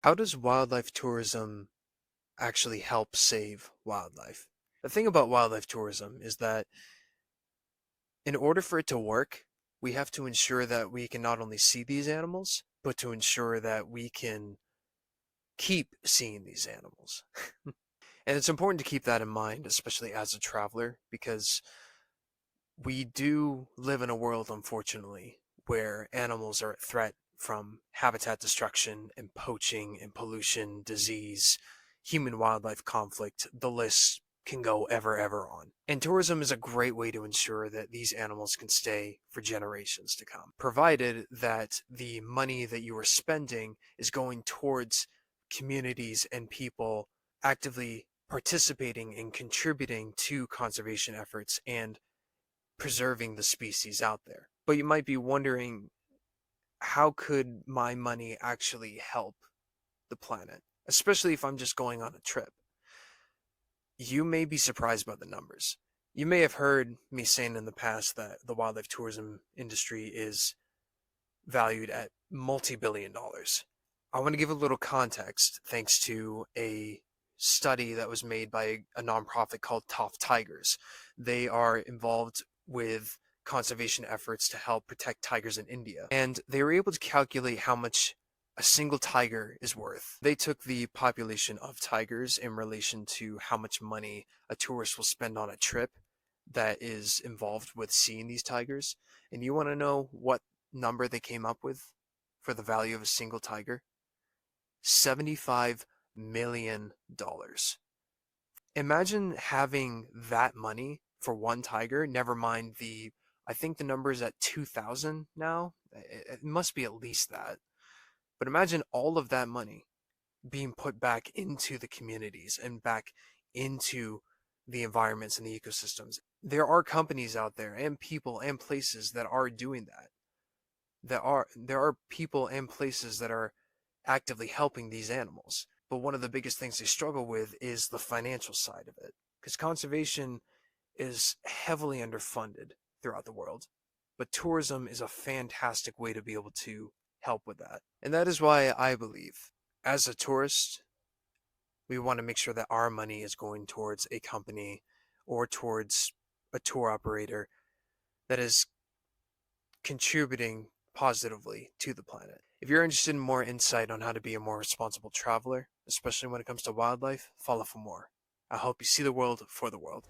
How does wildlife tourism actually help save wildlife? The thing about wildlife tourism is that in order for it to work, we have to ensure that we can not only see these animals, but to ensure that we can keep seeing these animals. And it's important to keep that in mind, especially as a traveler, because we do live in a world, unfortunately, where animals are at threat from habitat destruction and poaching and pollution, disease, human wildlife conflict. The list can go ever on. And tourism is a great way to ensure that these animals can stay for generations to come, provided that the money that you are spending is going towards communities and people actively participating and contributing to conservation efforts and preserving the species out there. But you might be wondering, how could my money actually help the planet? Especially if I'm just going on a trip. You may be surprised by the numbers. You may have heard me saying in the past that the wildlife tourism industry is valued at multi-billion dollars. I want to give a little context thanks to a study that was made by a nonprofit called Tough Tigers. They are involved with conservation efforts to help protect tigers in India. And they were able to calculate how much a single tiger is worth. They took the population of tigers in relation to how much money a tourist will spend on a trip that is involved with seeing these tigers. And you want to know what number they came up with for the value of a single tiger? $75 million. Imagine having that money for one tiger, never mind I think the number is at 2,000 now. It must be at least that. But imagine all of that money being put back into the communities and back into the environments and the ecosystems. There are companies out there and people and places that are doing that. There are people and places that are actively helping these animals. But one of the biggest things they struggle with is the financial side of it. Because conservation is heavily underfunded throughout the world. But tourism is a fantastic way to be able to help with that. And that is why I believe, as a tourist, we want to make sure that our money is going towards a company or towards a tour operator that is contributing positively to the planet. If you're interested in more insight on how to be a more responsible traveler, especially when it comes to wildlife, follow for more. I hope you see the world for the world.